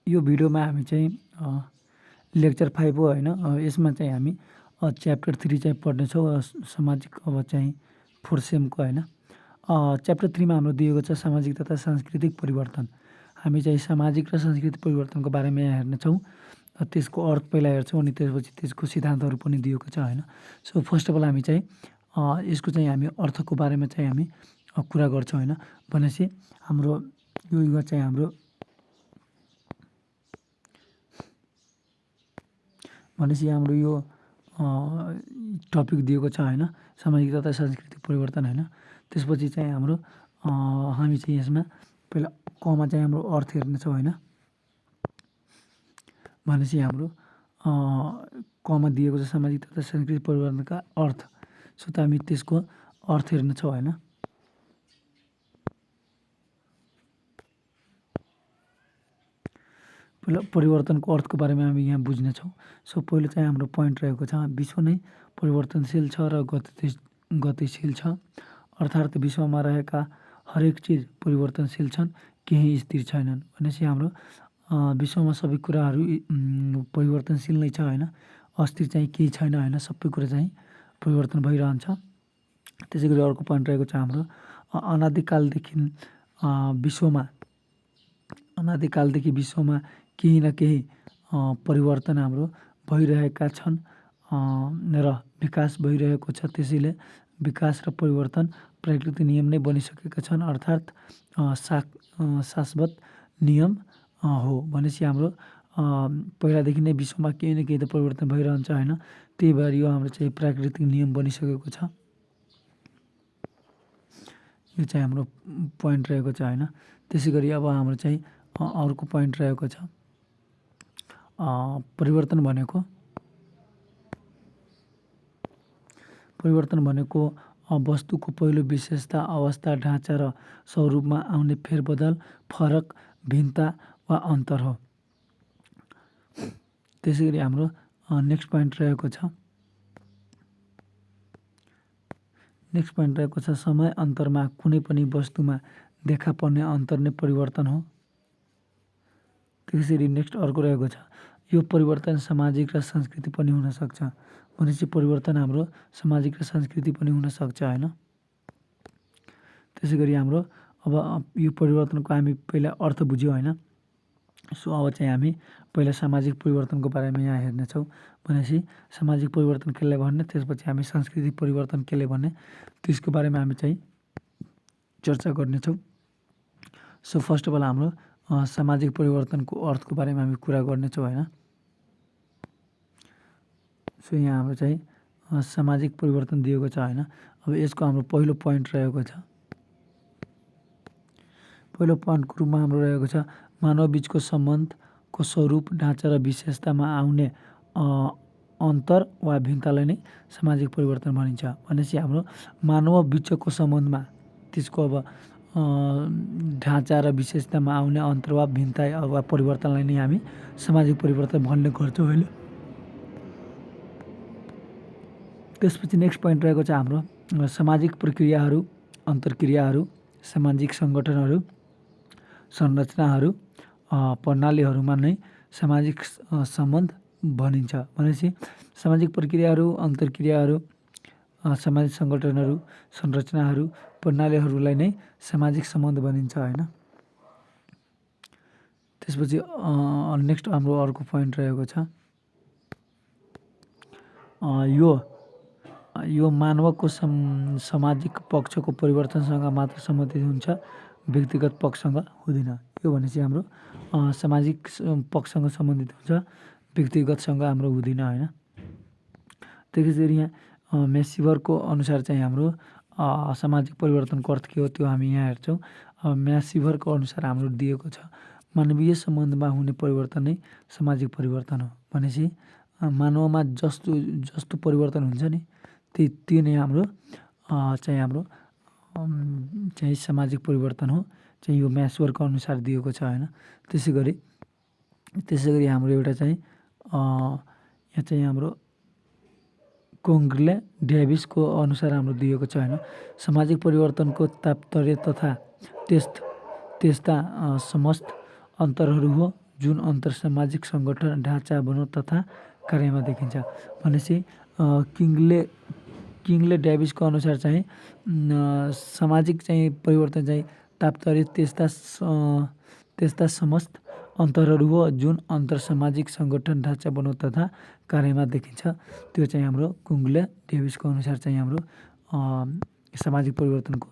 यो भिडियोमा हामी चाहिँ लेक्चर 5 हो होइन। यसमा चाहिँ हामी च्याप्टर 3 चाहिँ पढ्नेछौँ, सामाजिक अब चाहिँ 4 सेमको होइन। च्याप्टर 3 मा हाम्रो दिएको छ सामाजिक तथा सांस्कृतिक परिवर्तन। हामी चाहिँ सामाजिक र सांस्कृतिक परिवर्तनको बारेमा यहाँ हेर्नेछौँ। त्यसको अर्थ पहिला हेर्छौँ अनि त्यसपछि त्यसको सिद्धान्तहरू पनि दिएको छ होइन। सो फर्स्ट अफ अल हामी चाहिँ यसको चाहिँ हामी अर्थको बारेमा चाहिँ हामी कुरा गर्छौँ होइन। भनेपछि हाम्रो यो चाहिँ हाम्रो यो टपिक दिएको छ होइन, सामाजिक तथा सांस्कृतिक परिवर्तन होइन। त्यसपछि चाहिँ हाम्रो हामी चाहिँ यसमा पहिला कमा चाहिँ हाम्रो अर्थ हेर्नेछौँ होइन। भनेपछि हाम्रो कमा दिएको छ सामाजिक तथा सांस्कृतिक परिवर्तनका अर्थ। सो त हामी त्यसको अर्थ हेर्नेछौँ होइन। पहिला परिवर्तनको अर्थको बारेमा हामी यहाँ बुझ्नेछौँ। सो पहिलो चाहिँ हाम्रो पोइन्ट रहेको छ, विश्व नै परिवर्तनशील छ र गतिशील छ। अर्थात् विश्वमा रहेका हरेक चिज परिवर्तनशील छन्, केही स्थिर छैनन्। भनेपछि हाम्रो विश्वमा सबै कुराहरू परिवर्तनशील नै छ होइन, अस्थिर चाहिँ केही छैन होइन, सबै कुरा चाहिँ परिवर्तन भइरहन्छ। त्यसै गरी अर्को पोइन्ट रहेको छ हाम्रो अनादिकालदेखि विश्वमा केही न केही परिवर्तन हाम्रो भइरहेका छन् र विकास भइरहेको छ। त्यसैले विकास र परिवर्तन प्राकृतिक नियम नै बनिसकेका छन्, अर्थात् शाश्वत नियम हो। भनेपछि हाम्रो पहिलादेखि नै विश्वमा केही न केही त परिवर्तन भइरहन्छ होइन। त्यही भएर यो हाम्रो चाहिँ प्राकृतिक नियम बनिसकेको छ। यो चाहिँ हाम्रो पोइन्ट रहेको छ होइन। त्यसै गरी अब हाम्रो चाहिँ अर्को पोइन्ट रहेको छ, परिवर्तन भनेको वस्तुको पहिलो विशेषता, अवस्था, ढाँचा र स्वरूपमा आउने फेरबदल, फरक, भिन्नता वा अन्तर हो। त्यसै गरी हाम्रो नेक्स्ट पोइन्ट रहेको छ समय अन्तरमा कुनै पनि वस्तुमा देखा पर्ने अन्तर नै परिवर्तन हो। त्यसरी नेक्स्ट अर्को रहेको छ, यो परिवर्तन सामाजिक र सांस्कृतिक पनि हुनसक्छ। भनेपछि परिवर्तन हाम्रो सामाजिक र सांस्कृतिक पनि हुनसक्छ होइन। त्यसै गरी हाम्रो अब यो परिवर्तनको हामी पहिला अर्थ बुझ्यौँ होइन। सो अब चाहिँ हामी पहिला सामाजिक परिवर्तनको बारेमा यहाँ हेर्नेछौँ। भनेपछि सामाजिक परिवर्तन केलाई भन्ने, त्यसपछि हामी सांस्कृतिक परिवर्तन केलाई भन्ने, त्यसको बारेमा हामी चाहिँ चर्चा गर्नेछौँ। सो फर्स्ट अफ अल हाम्रो सामाजिक परिवर्तनको अर्थको बारेमा हामी कुरा गर्नेछौँ होइन। सो यहाँ हाम्रो चाहिँ सामाजिक परिवर्तन दिएको छ होइन। अब यसको हाम्रो पहिलो पोइन्ट रहेको छ, पहिलो पोइन्टको रूपमा हाम्रो रहेको छ मानव बीचको सम्बन्धको स्वरूप, ढाँचा र विशेषतामा आउने अन्तर वा भिन्नतालाई नै सामाजिक परिवर्तन भनिन्छ। भनेपछि हाम्रो मानव बीचको सम्बन्धमा त्यसको अब ढाँचा र विशेषतामा आउने अन्तर वा भिन्नता वा परिवर्तनलाई नै हामी सामाजिक परिवर्तन भन्ने गर्छौँ होइन। त्यसपछि नेक्स्ट पोइन्ट रहेको छ हाम्रो सामाजिक प्रक्रियाहरू, अन्तर्क्रियाहरू, सामाजिक सङ्गठनहरू, संरचनाहरू, प्रणालीहरूमा नै सामाजिक सम्बन्ध भनिन्छ। भनेपछि सामाजिक प्रक्रियाहरू, अन्तर्क्रियाहरू, सामाजिक सङ्गठनहरू, संरचनाहरू, प्रणालीहरूलाई नै सामाजिक सम्बन्ध भनिन्छ होइन। त्यसपछि नेक्स्ट हाम्रो अर्को पोइन्ट रहेको छ, यो मानवको सामाजिक पक्षको परिवर्तनसँग मात्र सम्बन्धित हुन्छ, व्यक्तिगत पक्षसँग हुँदैन। यो भनेपछि हाम्रो सामाजिक पक्षसँग सम्बन्धित हुन्छ, व्यक्तिगतसँग हाम्रो हुँदैन होइन। त्यसरी यहाँ म्यासिभरको अनुसार चाहिँ हाम्रो सामाजिक परिवर्तनको अर्थ के हो त्यो हामी यहाँ हेर्छौँ। म्यासिभरको अनुसार हाम्रो दिएको छ मानवीय सम्बन्धमा हुने परिवर्तन नै सामाजिक परिवर्तन हो। भनेपछि मानवमा जस्तो परिवर्तन हुन्छ नि त्यो नै हाम्रो चाहिँ सामाजिक परिवर्तन हो, चाहिँ यो म्यासिभरको अनुसार दिएको छ होइन। त्यसै गरी हाम्रो एउटा चाहिँ यहाँ चाहिँ हाम्रो कोङ्ग्रेले ड्याभिसको अनुसार हाम्रो दिएको छ होइन। सामाजिक परिवर्तनको तात्पर्य तथा त्यस्ता समस्त अन्तरहरू हो जुन अन्तरसामाजिक सङ्गठन ढाँचा बनाउट तथा कार्यमा देखिन्छ। भनेपछि किङले ड्याभिसको अनुसार चाहिँ सामाजिक चाहिँ परिवर्तन चाहिँ तात्पर्य त्यस्ता समस्त अन्तरहरू हो जुन अन्तरसामाजिक सङ्गठन ढाँचा बनाउट तथा कार्यमा देखिन्छ। त्यो चाहिँ हाम्रो किङले ड्याभिसको अनुसार चाहिँ हाम्रो सामाजिक परिवर्तनको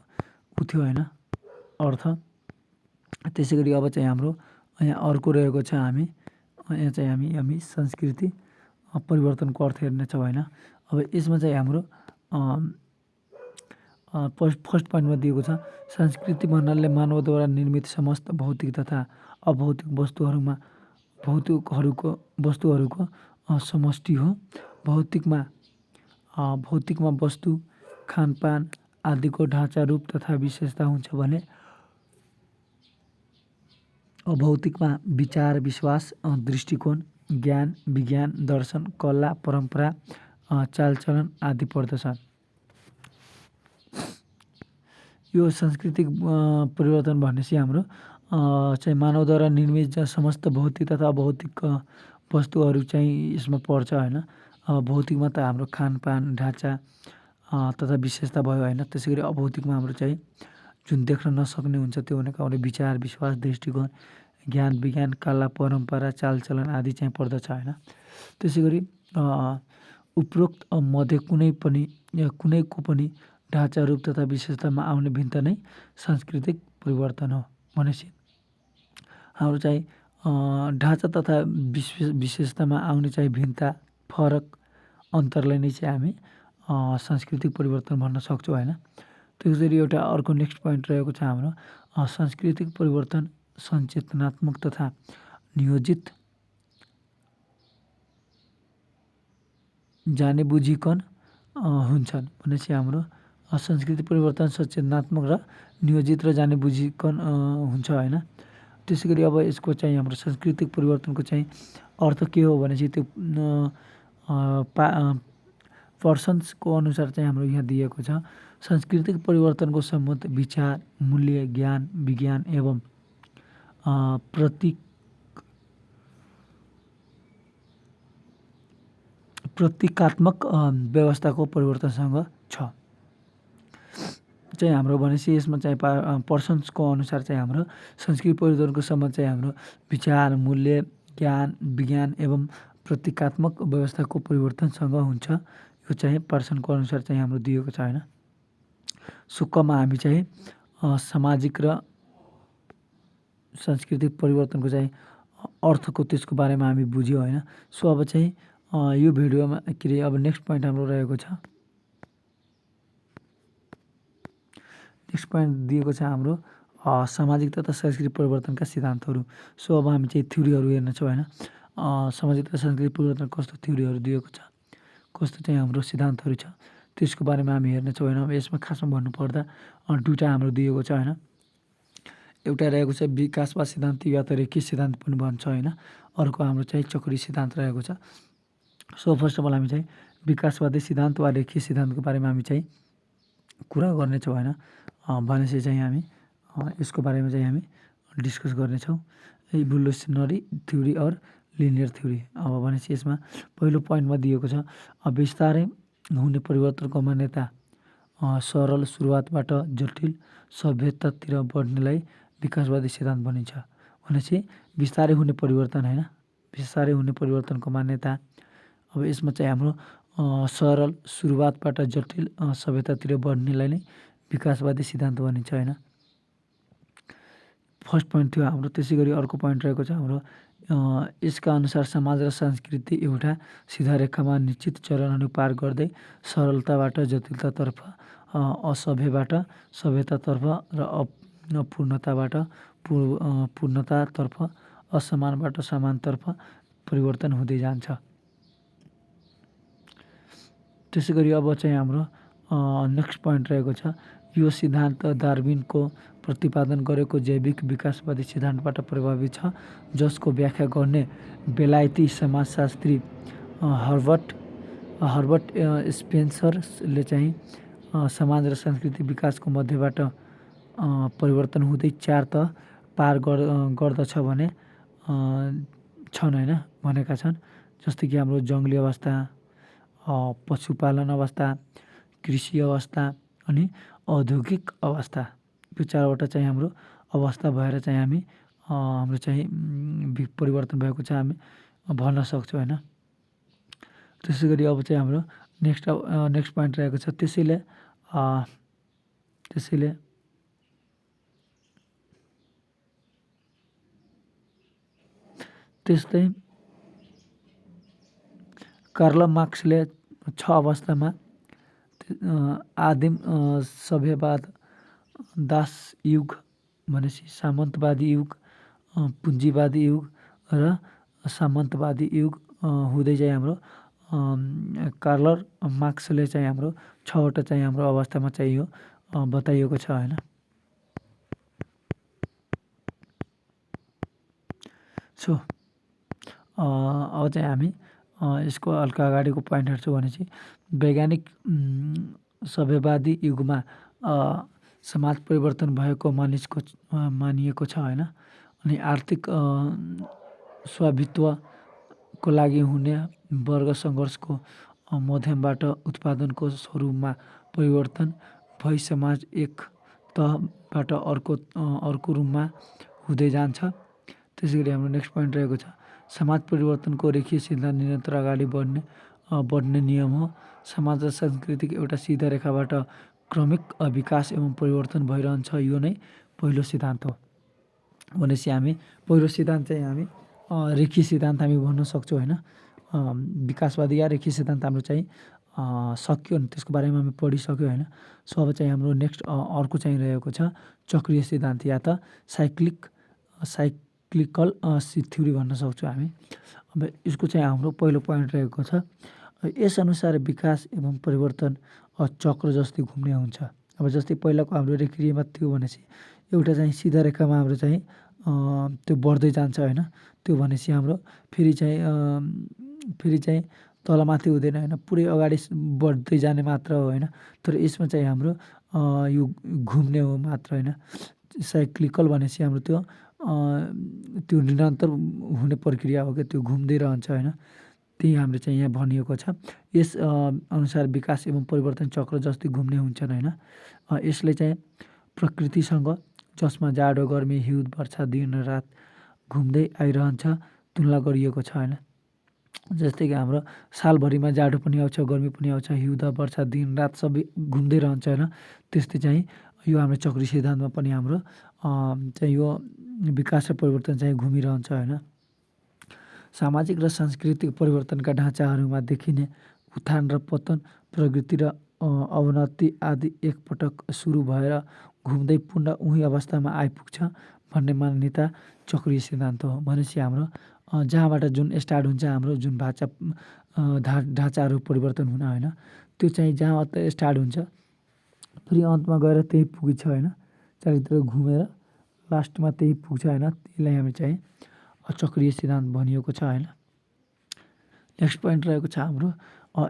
थियो होइन अर्थ। त्यसै गरी अब चाहिँ हाम्रो यहाँ अर्को रहेको छ यहाँ चाहिँ हामी संस्कृति परिवर्तनको अर्थ हेर्नेछौँ होइन। अब यसमा चाहिँ हाम्रो फर्स्ट पोइन्टमा दिएको छ संस्कृति भन्नाले मानवद्वारा निर्मित समस्त भौतिक तथा अभौतिक वस्तुहरूको समष्टि हो। भौतिकमा वस्तु खानपान आदिको ढाँचा रूप तथा विशेषता हुन्छ भने अभौतिकमा विचार विश्वास दृष्टिकोण ज्ञान विज्ञान दर्शन कला परम्परा चालचलन आदि पर्दछ। यो सांस्कृतिक परिवर्तन भनेपछि हाम्रो चाहिँ मानवद्वारा निर्मित समस्त भौतिक तथा अभौतिक वस्तुहरू चाहिँ यसमा पर्छ होइन। भौतिकमा त हाम्रो खानपान ढाँचा तथा विशेषता भयो होइन। त्यसै गरी अभौतिकमा हाम्रो चाहिँ जुन देख्न नसक्ने हुन्छ त्यो भनेको हाम्रो विचार विश्वास दृष्टिकोण ज्ञान विज्ञान कला परम्परा चालचलन आदि चाहिँ पर्दछ होइन। त्यसै गरी उपरोक्त मध्ये कुनैको पनि ढाँचा रूप तथा विशेषतामा आउने भिन्नता नै सांस्कृतिक परिवर्तन हो। भनेपछि हाम्रो चाहिँ ढाँचा तथा विशेषतामा आउने चाहिँ भिन्नता फरक अन्तरलाई नै चाहिँ हामी सांस्कृतिक परिवर्तन भन्न सक्छौँ होइन। त्यसरी एउटा अर्को नेक्स्ट पोइन्ट रहेको छ हाम्रो सांस्कृतिक परिवर्तन सचेतनात्मक तथा नियोजित जाने बुझिकन हुन्छन्। भनेपछि हाम्रो संस्कृति परिवर्तन सचेतनात्मक र नियोजित र जाने बुझिकन हुन्छ होइन। त्यसै गरी अब यसको चाहिँ हाम्रो सांस्कृतिक परिवर्तनको चाहिँ अर्थ के हो भनेपछि त्यो पर्सन्सको अनुसार चाहिँ हाम्रो यहाँ दिएको छ सांस्कृतिक परिवर्तनको सम्बन्ध विचार मूल्य ज्ञान विज्ञान एवं प्रतीकात्मक व्यवस्थाको परिवर्तनसँग छ चाहिँ हाम्रो। भनेपछि यसमा चाहिँ पर्सन्सको अनुसार चाहिँ हाम्रो संस्कृति परिवर्तनको सम्बन्ध चाहिँ हाम्रो विचार मूल्य ज्ञान विज्ञान एवं प्रतीकात्मक व्यवस्थाको परिवर्तनसँग हुन्छ। यो चाहिँ पर्सनको अनुसार चाहिँ हाम्रो दिएको छ होइन। सुक्कमा हामी चाहिँ सामाजिक र सांस्कृतिक परिवर्तनको चाहिँ अर्थको त्यसको बारेमा हामी बुझ्यौँ होइन। सो अब चाहिँ यो भिडियोमा के अरे अब नेक्स्ट पोइन्ट हाम्रो रहेको छ। नेक्स्ट पोइन्ट दिएको छ हाम्रो सामाजिक तथा सांस्कृतिक परिवर्तनका सिद्धान्तहरू। सो अब हामी चाहिँ थ्योरीहरू हेर्नेछौँ होइन। सामाजिक तथा सांस्कृतिक परिवर्तन कस्तो थ्योरीहरू दिएको छ कस्तो चाहिँ हाम्रो सिद्धान्तहरू छ त्यसको बारेमा हामी हेर्नेछौँ होइन। यसमा खासमा भन्नुपर्दा दुईवटा हाम्रो दिएको छ होइन। एउटा रहेको छ विकासवाद सिद्धान्त या त रेखीय सिद्धान्त पनि भन्छ होइन। अर्को हाम्रो चाहिँ चक्री सिद्धान्त रहेको छ। सो फर्स्ट अफ अल हामी चाहिँ विकासवादी सिद्धान्त वा रेखीय सिद्धान्तको बारेमा हामी चाहिँ कुरा गर्नेछौँ होइन। भनेपछि चाहिँ हामी यसको बारेमा चाहिँ हामी डिस्कस गर्नेछौँ इभोल्युसनरी थ्योरी और लिनियर थ्योरी। अब भनेपछि यसमा पहिलो पोइन्टमा दिएको छ बिस्तारै हुने परिवर्तनको मान्यता सरल सुरुवातबाट जटिल सभ्यतातिर बढ्नेलाई विकासवादी सिद्धान्त भनिन्छ। भनेपछि बिस्तारै हुने परिवर्तन होइन बिस्तारै हुने परिवर्तनको मान्यता। अब यसमा चाहिँ हाम्रो सरल सुरुवातबाट जटिल सभ्यतातिर बढ्नेलाई नै विकासवादी सिद्धान्त भनिन्छ होइन। फर्स्ट पोइन्ट थियो हाम्रो। त्यसै गरी अर्को पोइन्ट रहेको छ हाम्रो यसका अनुसार समाज र संस्कृति एउटा सिधा रेखामा निश्चित चरणहरू पार गर्दै सरलताबाट जटिलतातर्फ असभ्यबाट सभ्यतातर्फ र अपूर्णताबाट पूर्णतातर्फ असमानबाट समानतर्फ परिवर्तन हुँदै जान्छ। त्यसै गरी अब चाहिँ हाम्रो नेक्स्ट पोइन्ट रहेको छ यो सिद्धान्त डार्विनको प्रतिपादन गरेको जैविक विकासवादी सिद्धान्तबाट प्रभावित छ जसको व्याख्या गर्ने बेलायती समाजशास्त्री हर्बर्ट स्पेन्सरले चाहिँ समाज र सांस्कृतिक विकासको मध्यबाट परिवर्तन हुँदै चार त पार गर्दछ भने छन् होइन भनेका छन्। जस्तै कि हाम्रो जङ्गली अवस्था, पशुपालन अवस्था, कृषि अवस्था अनि औद्योगिक अवस्था, यो 4वटा चाहिँ हाम्रो अवस्था भएर चाहिँ हामी हाम्रो चाहिँ परिवर्तन भएको छ हामी भन्न सक्छौँ होइन। त्यसै गरी अब चाहिँ हाम्रो नेक्स्ट पोइन्ट रहेको छ। त्यसैले त्यस्तै कार्ल मार्क्सले 6 अवस्थामा आदिम सभ्यवाद, दास युग भनेपछि सामन्तवादी युग, पुँजीवादी युग र सामन्तवादी युग हुँदै चाहिँ हाम्रो कार्ल मार्क्सले चाहिँ हाम्रो 6वटा चाहिँ हाम्रो अवस्थामा चाहिँ यो बताइएको छ होइन। सो अब चाहिँ हामी यसको हल्का अगाडिको पोइन्ट हेर्छौँ भनेपछि वैज्ञानिक सभ्यवादी युगमा समाज परिवर्तन भएको मानिएको छ होइन। अनि आर्थिक स्वामित्वको लागि हुने वर्ग सङ्घर्षको माध्यमबाट उत्पादनको स्वरूपमा परिवर्तन भई समाज एक तहबाट अर्को रूपमा हुँदै जान्छ। त्यसै गरी हाम्रो नेक्स्ट पोइन्ट रहेको छ समाज परिवर्तनको रेखीय सिद्धान्त निरन्तर अगाडि बढ्ने नियम हो। समाज र संस्कृतिको एउटा सिधा रेखाबाट क्रमिक विकास एवं परिवर्तन भइरहन्छ, यो नै पहिलो सिद्धान्त हो। भनेपछि हामी पहिलो सिद्धान्त चाहिँ हामी रेखीय सिद्धान्त हामी भन्न सक्छौँ होइन। विकासवादी या रेखीय सिद्धान्त हाम्रो चाहिँ सक्यो अनि त्यसको बारेमा हामी पढिसक्यो होइन। सो अब चाहिँ हाम्रो नेक्स्ट अर्को चाहिँ रहेको छ चक्रीय सिद्धान्त या त साइक्लिकल थ्योरी भन्न सक्छौँ हामी। अब यसको चाहिँ हाम्रो पहिलो पोइन्ट रहेको छ यसअनुसार विकास एवं परिवर्तन चक्र जस्तै घुम्ने हुन्छ। अब जस्तै पहिलाको हाम्रो रेखीयमा थियो भनेपछि एउटा चाहिँ सिधा रेखामा हाम्रो चाहिँ त्यो बढ्दै जान्छ होइन। त्यो भनेपछि हाम्रो फेरि चाहिँ तलमाथि हुँदैन होइन, पुरै अगाडि बढ्दै जाने मात्र हो होइन। तर यसमा चाहिँ हाम्रो यो घुम्ने हो मात्र होइन। साइक्लिकल भनेपछि हाम्रो त्यो निरन्तर हुने प्रक्रिया हो क्या, त्यो घुम्दै रहन्छ होइन। त्यही हाम्रो चाहिँ यहाँ भनिएको छ यस अनुसार विकास एवं परिवर्तन चक्र जस्तै घुम्ने हुन्छन् होइन। यसले चाहिँ प्रकृतिसँग जसमा जाडो गर्मी हिउँद वर्षा दिन र रात घुम्दै आइरहन्छ तुलना गरिएको छ होइन। जस्तै कि हाम्रो सालभरिमा जाडो पनि आउँछ गर्मी पनि आउँछ हिउँद वर्षा दिन रात सबै घुम्दै रहन्छ होइन। त्यस्तै चाहिँ यो हाम्रो चक्रीय सिद्धान्तमा पनि हाम्रो चाहिँ यो विकास र परिवर्तन चाहिँ घुमिरहन्छ होइन। सामाजिक र सांस्कृतिक परिवर्तनका ढाँचाहरूमा देखिने उत्थान र पतन, प्रगति र अवनति आदि एकपटक सुरु भएर घुम्दै पुनः उही अवस्थामा आइपुग्छ भन्ने मान्यता चक्रीय सिद्धान्त हो। भनेपछि हाम्रो जहाँबाट जुन स्टार्ट हुन्छ हाम्रो जुन ढाँचाहरू परिवर्तन हुन होइन, त्यो चाहिँ जहाँ स्टार्ट हुन्छ फेरि अन्तमा गएर त्यही पुग्छ होइन। चारैतिर घुमेर लास्टमा त्यही पुग्छ होइन। त्यसलाई हामी चाहिँ चक्रीय सिद्धान्त भनिएको छ होइन। नेक्स्ट पोइन्ट रहेको छ हाम्रो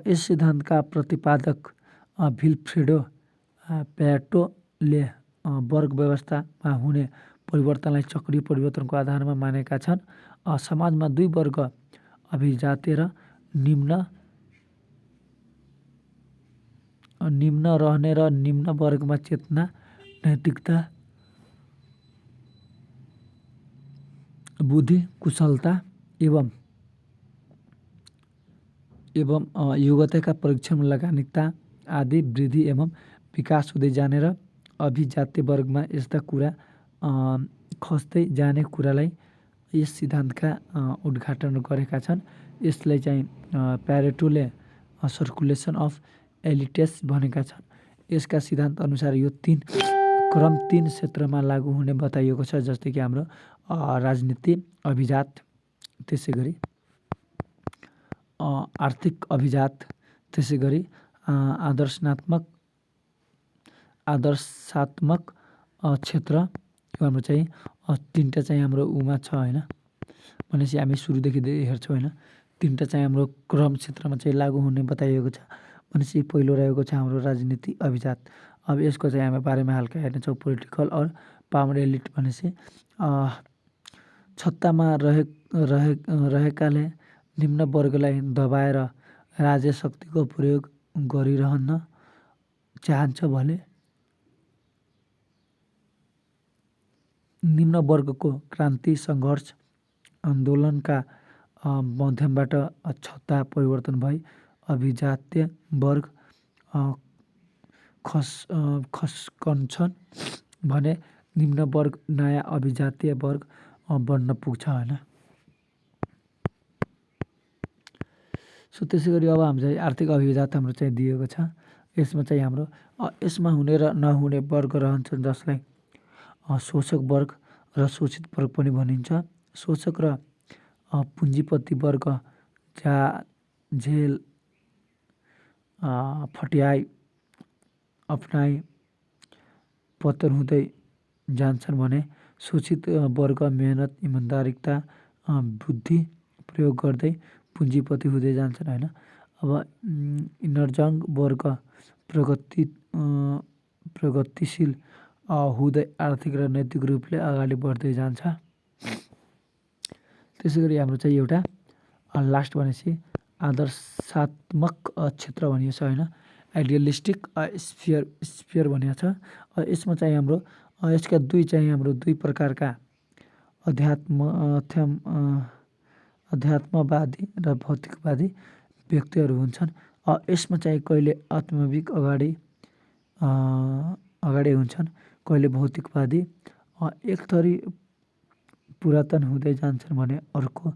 यस सिद्धान्तका प्रतिपादक विल्फ्रेडो प्यारेटोले वर्ग व्यवस्थामा हुने परिवर्तनलाई चक्रीय परिवर्तनको आधारमा मानेका छन्। समाजमा दुई वर्ग अभिजात्य र निम्न रहने र निम्न वर्गमा चेतना, नैतिकता, बुद्धि, कुशलता एवं योग्यताका परीक्षण लगानिकता आदि वृद्धि एवं विकास हुँदै जाने र अभिजात्य वर्गमा यस्ता कुरा खस्दै जाने कुरालाई यस सिद्धान्तका उद्घाटन गरेका छन्। यसलाई चाहिँ प्यारेटोले सर्कुलेसन अफ एलिटेस भनेका छन्। यसका सिद्धान्त अनुसार यो तीन क्षेत्रमा लागू हुने बताइएको छ। जस्तै कि हाम्रो राजनीति अभिजात, त्यसै गरी आर्थिक अभिजात, त्यसै गरी आदर्शात्मक क्षेत्र, यो हाम्रो चाहिँ तिनवटा चाहिँ हाम्रो उमा छ होइन। भनेपछि हामी सुरुदेखि हेर्छौँ होइन, तिनवटा चाहिँ हाम्रो क्रम क्षेत्रमा चाहिँ लागू हुने बताइएको छ। भनेपछि पहिलो रहेको छ हाम्रो राजनीति अभिजात। अब यसको चाहिँ हामी बारेमा हल्का हेर्नेछौँ। पोलिटिकल और पावर एलिट भनेपछि सत्तामा रहेकाले निम्न वर्गलाई दबाएर राज्य शक्तिको प्रयोग गरिरहन चाहन्छ भने निम्न वर्गको क्रान्ति सङ्घर्ष आन्दोलनका माध्यमबाट सत्ता परिवर्तन भई अभिजात्य वर्ग खस्कन्छन् भने निम्न वर्ग नयाँ अभिजातीय वर्ग बन्न पुग्छ होइन। सो त्यसै गरी अब हाम्रो चाहिँ आर्थिक अभिजात हाम्रो चाहिँ दिएको छ। यसमा चाहिँ हाम्रो यसमा हुने र नहुने वर्ग रहन्छन् जसलाई शोषक वर्ग र शोषित वर्ग पनि भनिन्छ। शोषक र पुँजीपति वर्ग झेल फट्याइ अपनाई पतन हुँदै जान्छन् भने शोषित वर्ग मेहनत इमान्दारिता बुद्धि प्रयोग गर्दै पुँजीपति हुँदै जान्छन् होइन। अब इनर्जङ वर्ग प्रगतिशील हुँदै आर्थिक र नैतिक रूपले अगाडि बढ्दै जान्छ। त्यसै गरी हाम्रो चाहिँ एउटा लास्ट भनेपछि आदर्शात्मक क्षेत्र भनिएको छ होइन। आइडियलिस्टिक स्फियर भनिएको छ। यसमा चाहिँ हाम्रो यसका दुई प्रकारका अध्यात्मवादी र भौतिकवादी व्यक्तिहरू हुन्छन्। यसमा चाहिँ कहिले आत्मविक अगाडि हुन्छन्, कहिले भौतिकवादी एक थरी पुरातन हुँदै जान्छन् भने अर्को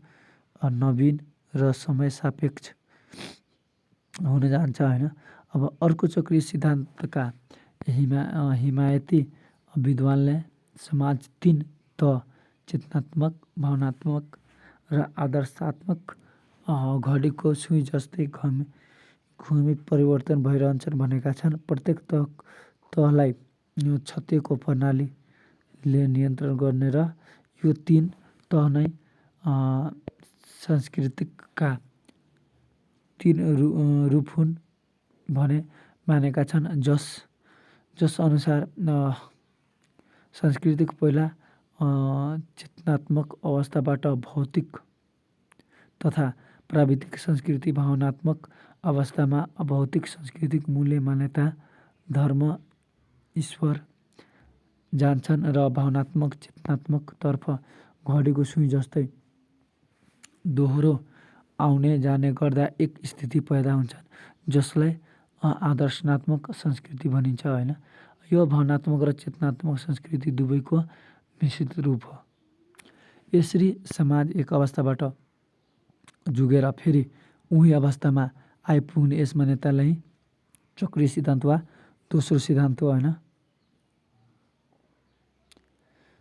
नवीन र समय सापेक्ष हुन जान्छ होइन। अब अर्को चक्रीय सिद्धान्तका हिमायती विद्वानले समाज 3 तह चेतनात्मक भावनात्मक र आदर्शात्मक घडीको सुई जस्तै घुमी परिवर्तन भइरहन्छन् भनेका छन्। प्रत्येक तहलाई क्षतिको प्रणालीले नियन्त्रण गर्ने र यो 3 तह नै संस्कृतिका 3 रूप हुन् भने मानेका छन्। जस अनुसार सांस्कृतिक पहिला चेतनात्मक अवस्थाबाट भौतिक तथा प्राविधिक संस्कृति भावनात्मक अवस्थामा अभौतिक सांस्कृतिक मूल्य मान्यता धर्म ईश्वर जान्छन् र भावनात्मक चेतनात्मक तर्फ घडीको सुई जस्तै दोहोरो आउने जाने गर्दा एक स्थिति पैदा हुन्छन् जसलाई आदर्शनात्मक संस्कृति भनिन्छ होइन। यो भावनात्मक र चेतनात्मक संस्कृति दुवैको मिश्रित रूप हो। यसरी समाज एक अवस्थाबाट जुगेर फेरि उही अवस्थामा आइपुग्ने यस मान्यतालाई चक्रीय सिद्धान्त वा दोस्रो सिद्धान्त हो होइन।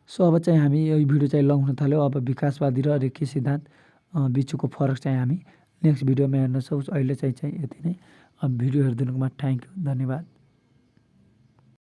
सो अब चाहिँ हामी यो भिडियो चाहिँ लङ हुन थाल्यो। अब विकासवादी र रेखीय सिद्धान्त बिचको फरक चाहिँ हामी नेक्स्ट भिडियोमा हेर्न सक्छौँ। अहिले चाहिँ यति नै। अब भिडियो हेरिदिनुकोमा थ्याङ्क यू, धन्यवाद।